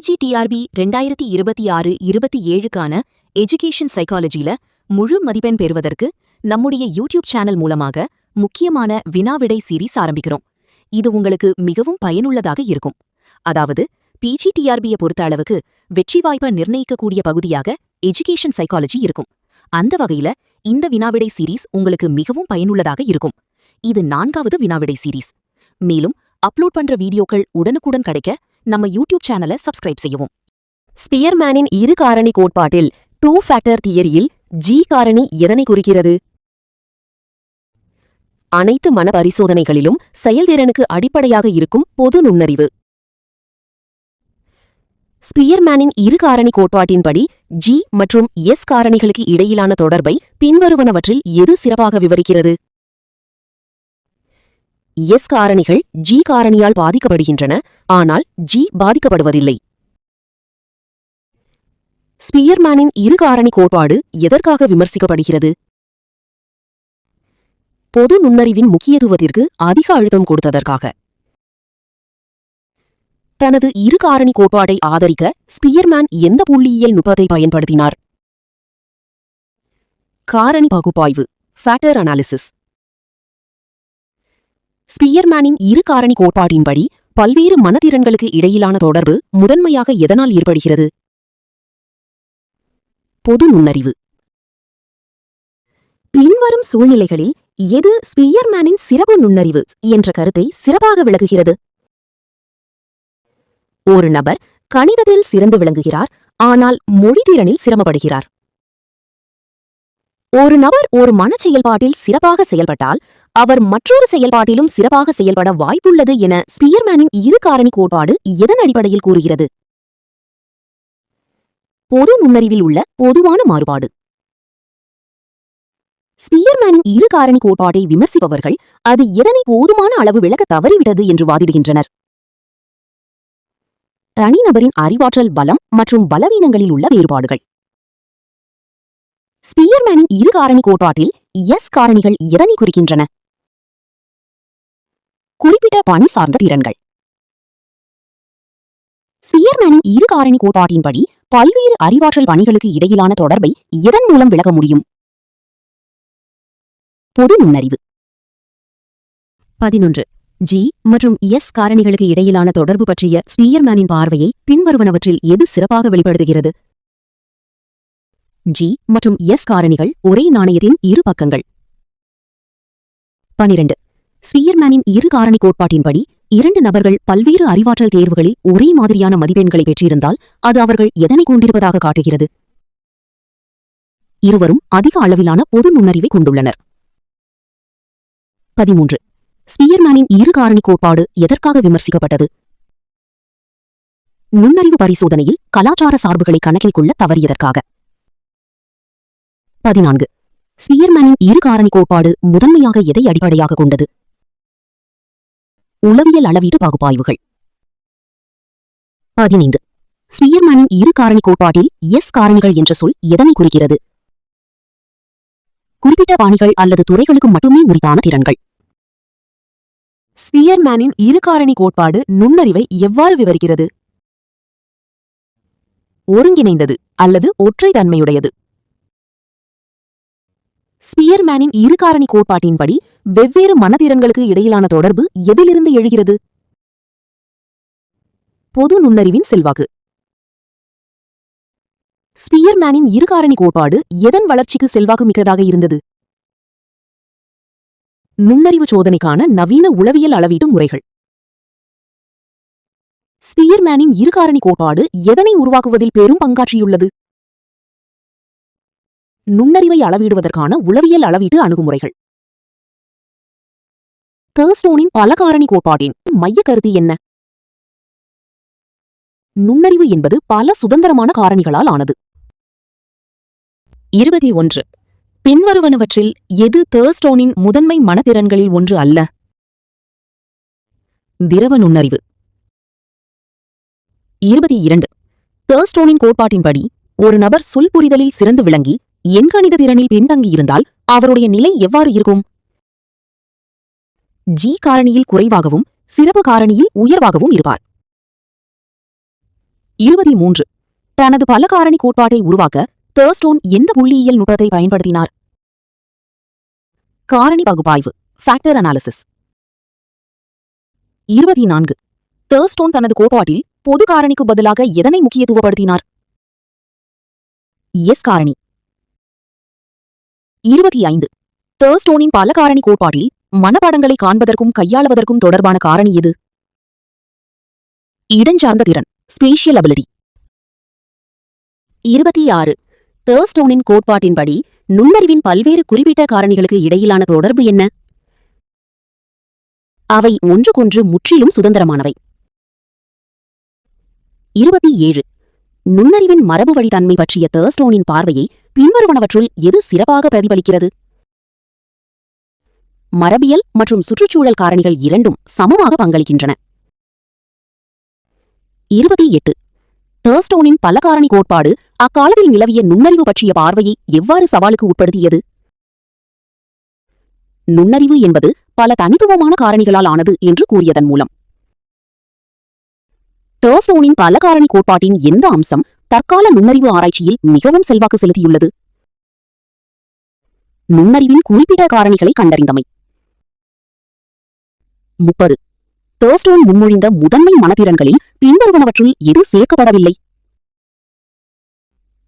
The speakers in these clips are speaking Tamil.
PGTRB 2026-27க்கான எஜுகேஷன் சைக்காலஜில முழு மதிப்பெண் பெறுவதற்கு நம்முடைய யூடியூப் சேனல் மூலமாக முக்கியமான வினாவிடை சீரீஸ் ஆரம்பிக்கிறோம். இது உங்களுக்கு மிகவும் பயனுள்ளதாக இருக்கும். அதாவது PGTRBயை பொறுத்த அளவுக்கு வெற்றி வாய்ப்பை நிர்ணயிக்கக்கூடிய பகுதியாக எஜுகேஷன் சைக்காலஜி இருக்கும். அந்த வகையில இந்த வினாவிடை சீரீஸ் உங்களுக்கு மிகவும் பயனுள்ளதாக இருக்கும். இது 4வது வினாவிடை சீரீஸ். மேலும் அப்லோட் பண்ற வீடியோக்கள் உடனுக்குடன் கிடைக்க நம்ம யூடியூப் சேனலை சப்ஸ்கிரைப் செய்யவும். ஸ்பியர்மேனின் இரு காரணி கோட்பாட்டில் 2 ஃபேக்டர் தியரியில் G காரணி எதனை குறிக்கிறது? அனைத்து மன பரிசோதனைகளிலும் செயல்திறனுக்கு அடிப்படையாக இருக்கும் பொது நுண்ணறிவு. ஸ்பியர்மேனின் இரு காரணி கோட்பாட்டின்படி G மற்றும் S காரணிகளுக்கு இடையிலான தொடர்பை பின்வருவனவற்றில் எது சிறப்பாக விவரிக்கிறது? S காரணிகள் G காரணியால் பாதிக்கப்படுகின்றன, ஆனால் G பாதிக்கப்படுவதில்லை. ஸ்பியர்மேனின் இரு காரணி கோட்பாடு எதற்காக விமர்சிக்கப்படுகிறது? பொது நுண்ணறிவின் முக்கியத்துவத்திற்கு அதிக அழுத்தம் கொடுத்ததற்காக. தனது இரு காரணி கோட்பாட்டை ஆதரிக்க ஸ்பியர்மேன் எந்த புள்ளியியல் நுட்பத்தை பயன்படுத்தினார்? காரணி பகுப்பாய்வு, ஃபேக்டர் அனாலிசிஸ். ஸ்பியர்மேனின் இரு காரணி கோட்பாட்டின்படி பல்வேறு மனத்திறன்களுக்கு இடையிலான தொடர்பு முதன்மையாக எதனால் ஏற்படுகிறது? பொது நுண்ணறிவு. பின்வரும் சூழ்நிலைகளில் எது ஸ்பியர்மேனின் சிறப்பு நுண்ணறிவு என்ற கருத்தை சிறப்பாக விளக்குகிறது? ஒரு நபர் கணிதத்தில் சிறந்து விளங்குகிறார், ஆனால் மொழித்திறனில் சிரமப்படுகிறார். ஒரு நபர் ஒரு மனச் செயல்பாட்டில் சிறப்பாக செயல்பட்டால் அவர் மற்றொரு செயல்பாட்டிலும் சிறப்பாக செயல்பட வாய்ப்புள்ளது என ஸ்பியர்மேனின் இரு காரணி கோட்பாடு எதன் அடிப்படையில் கூறுகிறது? பொது நுண்ணறிவில் உள்ள பொதுவான மாறுபாடு. ஸ்பியர்மேனின் இரு காரணி கோட்பாட்டை விமர்சிப்பவர்கள் அது எதனை போதுமான அளவு விளக்க தவறிவிட்டது என்று வாதிடுகின்றனர். தனிநபரின் அறிவாற்றல் பலம் மற்றும் பலவீனங்களில் உள்ள வேறுபாடுகள். ஸ்பியர்மேனின் இரு காரணி கோட்பாட்டில் S காரணிகள் எதனை குறிக்கின்றன? குறிப்பிட்ட பணி சார்ந்த திறன்கள். ஸ்பியர்மேனின் இரு காரணி கோட்பாட்டின்படி பல்வேறு அறிவாற்றல் பணிகளுக்கு இடையிலான தொடர்பை எதன் மூலம் விளக்க முடியும்? பொது நுண்ணறிவு. 11. G மற்றும் S காரணிகளுக்கு இடையிலான தொடர்பு பற்றிய ஸ்பியர்மேனின் பார்வையை பின்வருவனவற்றில் எது சிறப்பாக வெளிப்படுத்துகிறது? G மற்றும் S காரணிகள் ஒரே நாணயத்தின் இரு பக்கங்கள். 12. ஸ்பியர்மேனின் இரு காரணி கோட்பாட்டின்படி 2 நபர்கள் பல்வேறு அறிவாற்றல் தேர்வுகளில் ஒரே மாதிரியான மதிப்பெண்களை பெற்றிருந்தால் அது அவர்கள் எதனை கொண்டிருப்பதாக காட்டுகிறது? இருவரும் அதிக அளவிலான பொது நுண்ணறிவை கொண்டுள்ளனர். 13. ஸ்பியர்மேனின் இரு காரணி கோட்பாடு எதற்காக விமர்சிக்கப்பட்டது? நுண்ணறிவு பரிசோதனையில் கலாச்சார சார்புகளை கணக்கில் கொள்ள தவறியதற்காக. 14. ஸ்பியர்மேனின் இரு காரணி கோட்பாடு முதன்மையாக எதை அடிப்படையாக கொண்டது? உளவியல் அளவீட்டு பகுப்பாய்வுகள். 15. ஸ்பியர்மேனின் இரு காரணி கோட்பாட்டில் S காரணிகள் என்ற சொல் எதனை குறிக்கிறது? குறிப்பிட்ட பாணிகள் அல்லது துறைகளுக்கு மட்டுமே உரித்தான திறன்கள். ஸ்பியர்மேனின் இரு காரணி கோட்பாடு நுண்ணறிவை எவ்வாறு விவரிக்கிறது? ஒருங்கிணைந்தது அல்லது ஒற்றை தன்மையுடையது. ஸ்பியர்மேனின் இரு காரணி கோட்பாட்டின்படி வெவ்வேறு மனத்திறன்களுக்கு இடையிலான தொடர்பு எதிலிருந்து எழுகிறது? பொது நுண்ணறிவின் செல்வாக்கு. ஸ்பியர்மேனின் இரு காரணி கோட்பாடு எதன் வளர்ச்சிக்கு செல்வாக்கு மிக்கதாக இருந்தது? நுண்ணறிவு சோதனைக்கான நவீன உளவியல் அளவீட்டு முறைகள். ஸ்பியர்மேனின் இரு காரணி கோட்பாடு எதனை உருவாக்குவதில் பெரும் பங்காற்றியுள்ளது? நுண்ணறிவை அளவிடுவதற்கான உளவியல் அளவீட்டு அணுகுமுறைகள். தர்ஸ்டோனின் பல காரணி கோட்பாட்டின் மைய கருத்து என்ன? நுண்ணறிவு என்பது பல சுதந்திரமான காரணிகளால் ஆனது. 21. பின்வருவனவற்றில் எது தர்ஸ்டோனின் முதன்மை மனத்திறன்களில் ஒன்று அல்ல? திரவ நுண்ணறிவு. 22. தர்ஸ்டோனின் கோட்பாட்டின்படி ஒரு நபர் சொல் புரிதலில் சிறந்து விளங்கி எண்கணித திறனில் பின்தங்கியிருந்தால் அவருடைய நிலை எவ்வாறு இருக்கும்? G காரணியில் குறைவாகவும் சிறப்பு காரணியில் உயர்வாகவும் இருப்பார். 23. தனது பல காரணி கோட்பாட்டை உருவாக்க தர்ஸ்டோன் எந்த புள்ளியியல் நுட்பத்தை பயன்படுத்தினார்? காரணி பகுப்பாய்வு, ஃபேக்டர் அனாலிசிஸ். 24. தர்ஸ்டோன் தனது கோட்பாட்டில் பொது காரணிக்கு பதிலாக எதனை முக்கியத்துவப்படுத்தினார்? எஸ் காரணி. 25. தர்ஸ்டோனின் பல காரணி கோட்பாட்டில் மனப்பாடங்களை காண்பதற்கும் கையாளுவதற்கும் தொடர்பான காரணி எது? இடஞ்சார்ந்த திறன், ஸ்பேஷியல் அபிலிட்டி. 26. தர்ஸ்டோனின் கோட்பாட்டின்படி நுண்ணறிவின் பல்வேறு குறிப்பிட்ட காரணிகளுக்கு இடையிலான தொடர்பு என்ன? அவை ஒன்றுக்கொன்று முற்றிலும் சுதந்திரமானவை. 27. நுண்ணறிவின் மரபு வழித்தன்மை பற்றிய தர்ஸ்டோனின் பார்வையை பின்வருவனவற்றுள் எது சிறப்பாக பிரதிபலிக்கிறது? மரபியல் மற்றும் சுற்றுச்சூழல் காரணிகள் இரண்டும் சமமாக பங்களிக்கின்றன. 28. தர்ஸ்டோனின் பல காரணி கோட்பாடு அக்காலத்தில் நிலவிய நுண்ணறிவு பற்றிய பார்வையை எவ்வாறு சவாலுக்கு உட்படுத்தியது? நுண்ணறிவு என்பது பல தனித்துவமான காரணிகளால் ஆனது என்று கூறியதன் மூலம். தர்ஸ்டோனின் பல காரணி கோட்பாட்டின் எந்த அம்சம் தற்கால நுண்ணறிவு ஆராய்ச்சியில் மிகவும் செல்வாக்கு செலுத்தியுள்ளது? நுண்ணறிவின் குறிப்பிட்ட காரணிகளை கண்டறிந்தமை. 30. தர்ஸ்டோன் முன்மொழிந்த முதன்மை மனத்திறன்களில் பின்வருவனவற்றுள் எது சேர்க்கப்படவில்லை?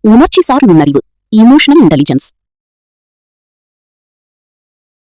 உணர்ச்சிசார் நுண்ணறிவு, இமோஷனல் இன்டெலிஜென்ஸ்.